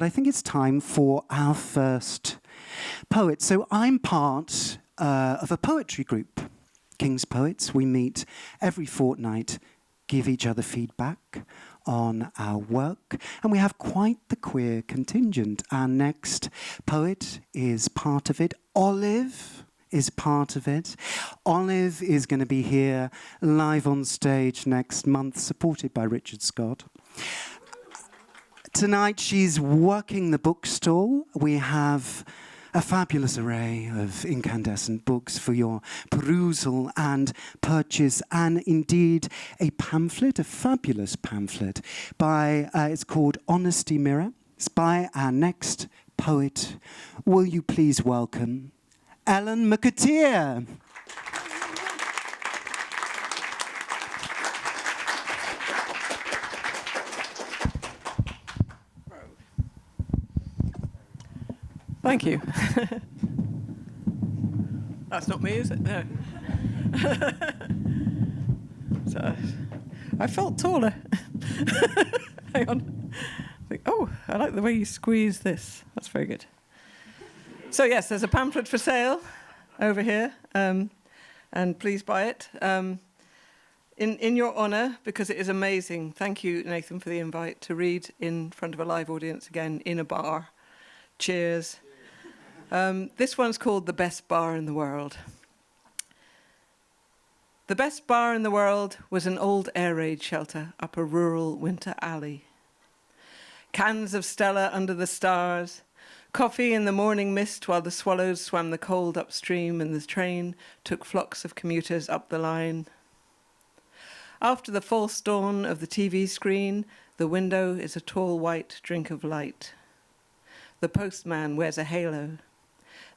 but I think it's time for our first poet. So I'm part of a poetry group, King's Poets. We meet every fortnight, give each other feedback on our work, and we have quite the queer contingent. Our next poet is part of it. Olive is part of it. Olive is going to be here live on stage next month, supported by Richard Scott. Tonight she's working the bookstall. We have a fabulous array of incandescent books for your perusal and purchase, and indeed a pamphlet, a fabulous pamphlet by, it's called Honesty Mirror. It's by our next poet. Will you please welcome Ellen McAteer. Thank you. That's not me, is it? No. So, I felt taller. Hang on. Oh, I like the way you squeeze this. That's very good. So yes, there's a pamphlet for sale over here, and please buy it. In your honour, because it is amazing. Thank you, Nathan, for the invite to read in front of a live audience again in a bar. Cheers. This one's called The Best Bar in the World. The best bar in the world was an old air raid shelter up a rural winter alley. Cans of Stella under the stars, coffee in the morning mist while the swallows swam the cold upstream and the train took flocks of commuters up the line. After the false dawn of the TV screen, the window is a tall white drink of light. The postman wears a halo.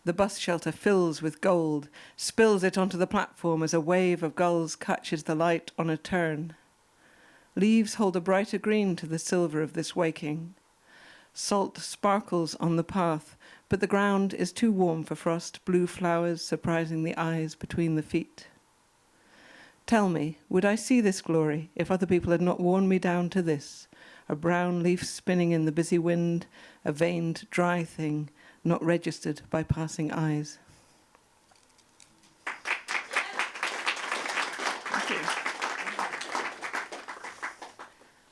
The bus shelter fills with gold, spills it onto the platform as a wave of gulls catches the light on a turn. Leaves hold a brighter green to the silver of this waking. Salt sparkles on the path, but the ground is too warm for frost, blue flowers surprising the eyes between the feet. Tell me, would I see this glory if other people had not worn me down to this? A brown leaf spinning in the busy wind, a veined, dry thing, not registered by passing eyes. Thank you.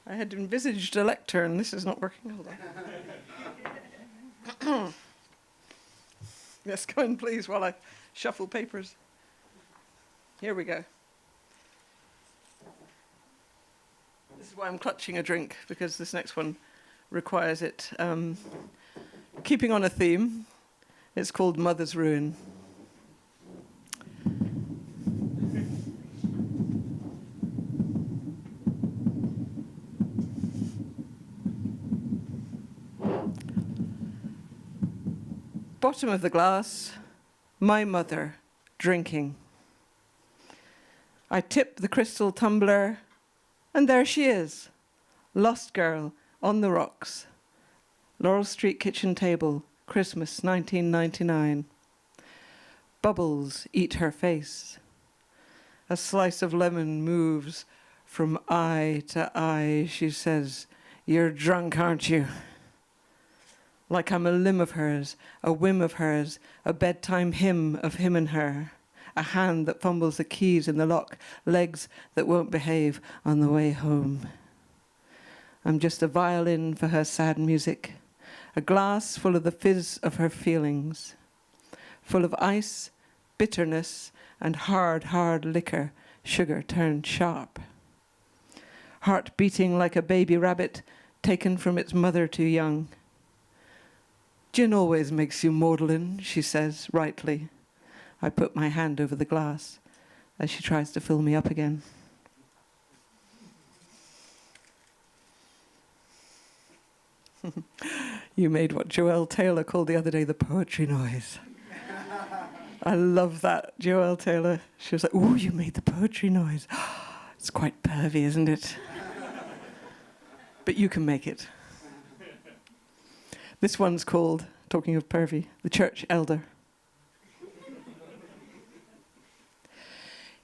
I had envisaged a lectern. This is not working. Hold on. Yes, go in, please, while I shuffle papers. Here we go. This is why I'm clutching a drink, because this next one requires it. Keeping on a theme, it's called Mother's Ruin. Bottom of the glass, my mother drinking. I tip the crystal tumbler, and there she is, lost girl on the rocks. Laurel Street kitchen table, Christmas 1999. Bubbles eat her face. A slice of lemon moves from eye to eye. She says, "You're drunk, aren't you?" Like I'm a limb of hers, a whim of hers, a bedtime hymn of him and her. A hand that fumbles the keys in the lock, legs that won't behave on the way home. I'm just a violin for her sad music. A glass full of the fizz of her feelings, full of ice, bitterness, and hard, hard liquor, sugar turned sharp. Heart beating like a baby rabbit taken from its mother too young. Gin always makes you maudlin, she says, rightly. I put my hand over the glass as she tries to fill me up again. You made what Joelle Taylor called the other day the poetry noise. I love that, Joelle Taylor. She was like, "Ooh, you made the poetry noise." It's quite pervy, isn't it? But you can make it. This one's called, talking of pervy, The Church Elder.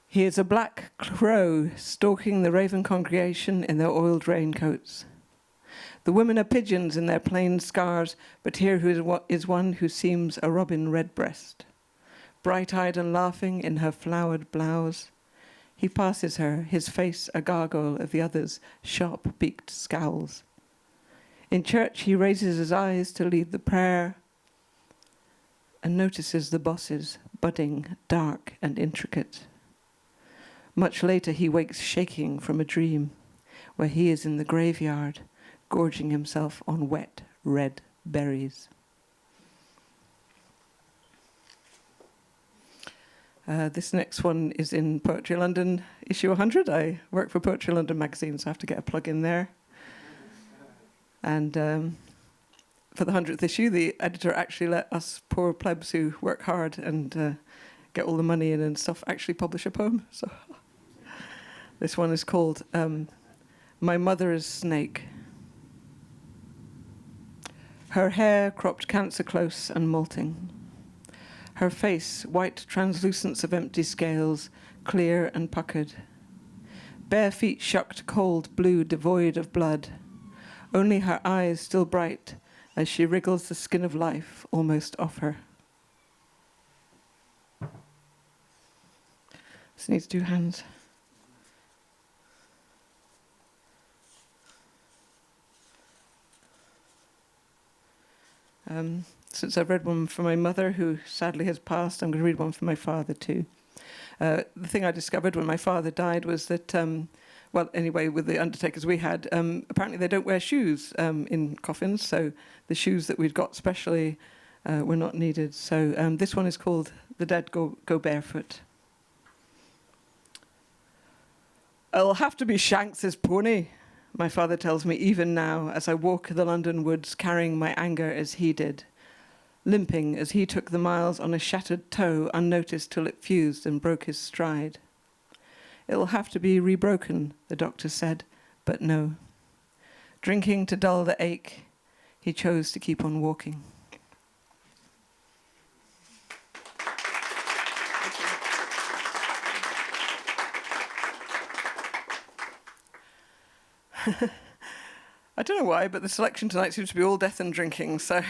He is a black crow stalking the raven congregation in their oiled raincoats. The women are pigeons in their plain scars, but here is one who seems a robin redbreast, bright-eyed and laughing in her flowered blouse. He passes her, his face a gargoyle of the others' sharp-beaked scowls. In church he raises his eyes to lead the prayer and notices the bosses, budding, dark and intricate. Much later he wakes shaking from a dream where he is in the graveyard, gorging himself on wet, red berries. This next one is in Poetry London, issue 100. I work for Poetry London magazine, so I have to get a plug in there. And for the 100th issue, the editor actually let us poor plebs who work hard and get all the money in and stuff actually publish a poem. So this one is called My Mother's Snake. Her hair cropped cancer close and molting. Her face, white translucence of empty scales, clear and puckered. Bare feet shucked cold blue devoid of blood. Only her eyes still bright as she wriggles the skin of life almost off her. This needs 2 hands. Since I've read one for my mother, who sadly has passed, I'm going to read one for my father too. The thing I discovered when my father died was that, well, anyway, with the undertakers we had, apparently they don't wear shoes in coffins, so the shoes that we'd got specially were not needed. So this one is called The Dead Go Barefoot. I'll have to be Shanks's pony, my father tells me even now as I walk the London woods carrying my anger as he did, limping as he took the miles on a shattered toe unnoticed till it fused and broke his stride. It'll have to be rebroken, the doctor said, but no. Drinking to dull the ache, he chose to keep on walking. I don't know why, but the selection tonight seems to be all death and drinking, so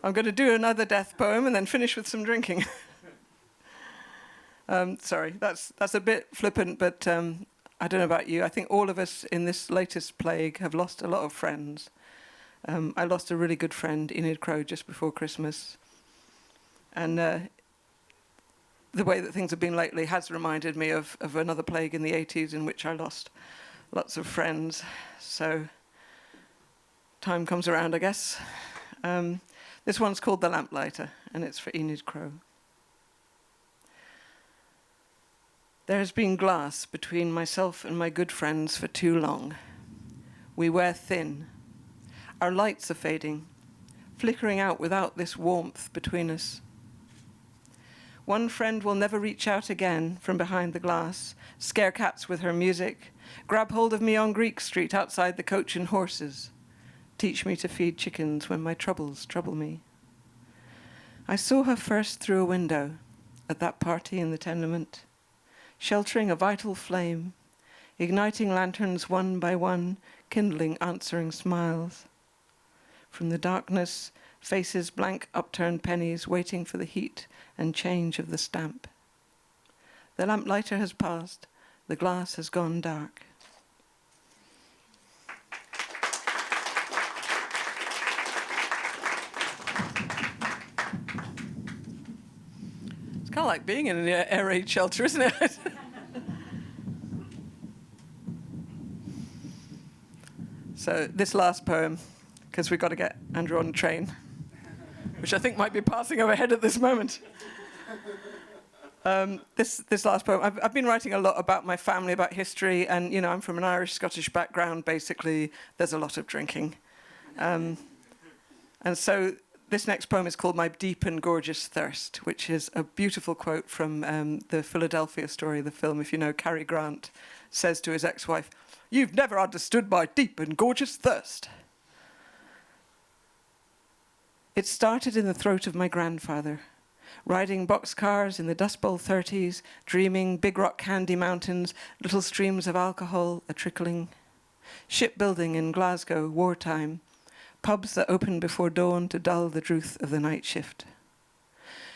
I'm going to do another death poem and then finish with some drinking. Sorry, that's a bit flippant, but I don't know about you. I think all of us in this latest plague have lost a lot of friends. I lost a really good friend, Enid Crow, just before Christmas. And the way that things have been lately has reminded me of another plague in the 80s in which I lost lots of friends. So time comes around, I guess. This one's called The Lamplighter, and it's for Enid Crow. There has been glass between myself and my good friends for too long. We wear thin. Our lights are fading, flickering out without this warmth between us. One friend will never reach out again from behind the glass, scare cats with her music, grab hold of me on Greek Street outside the Coach and Horses, teach me to feed chickens when my troubles trouble me. I saw her first through a window at that party in the tenement, sheltering a vital flame, igniting lanterns one by one, kindling answering smiles. From the darkness, faces blank upturned pennies waiting for the heat and change of the stamp. The lamplighter has passed, the glass has gone dark. It's kind of like being in an air raid shelter, isn't it? So this last poem, because we've got to get Andrew on the train, which I think might be passing overhead at this moment. This last poem, I've been writing a lot about my family, about history, and I'm from an Irish-Scottish background. Basically, there's a lot of drinking, and so this next poem is called "My Deep and Gorgeous Thirst," which is a beautiful quote from the Philadelphia Story, the film. If you know, Cary Grant says to his ex-wife, "You've never understood my deep and gorgeous thirst." It started in the throat of my grandfather, riding boxcars in the Dust Bowl 30s, dreaming big rock candy mountains, little streams of alcohol a-trickling. shipbuilding in Glasgow, wartime, pubs that opened before dawn to dull the drouth of the night shift.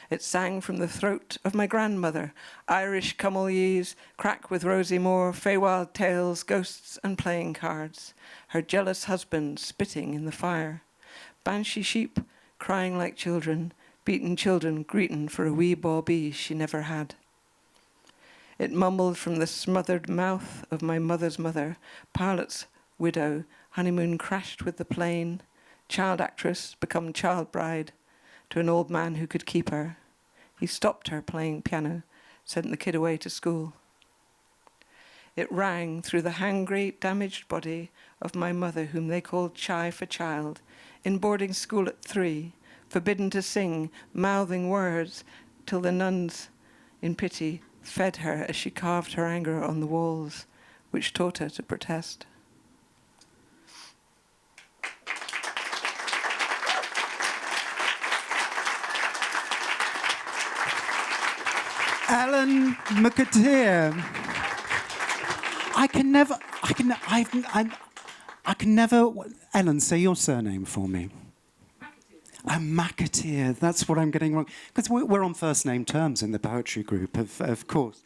It sang from the throat of my grandmother, Irish cummal-yees, crack with Rosie Moore, Feywild tales, ghosts and playing cards, her jealous husband spitting in the fire, banshee sheep crying like children, beaten children greeting for a wee bawbee she never had. It mumbled from the smothered mouth of my mother's mother, pilot's widow, honeymoon crashed with the plane, child actress become child bride, to an old man who could keep her. He stopped her playing piano, sent the kid away to school. It rang through the hangry, damaged body of my mother, whom they called Shy for Child, in boarding school at 3, forbidden to sing, mouthing words, till the nuns, in pity, fed her as she carved her anger on the walls, which taught her to protest. Ellen McAteer. I can never. Ellen, say your surname for me. McAteer. That's what I'm getting wrong. Because we're on first name terms in the poetry group, of course.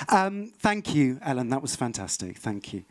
Thank you, Ellen. That was fantastic. Thank you.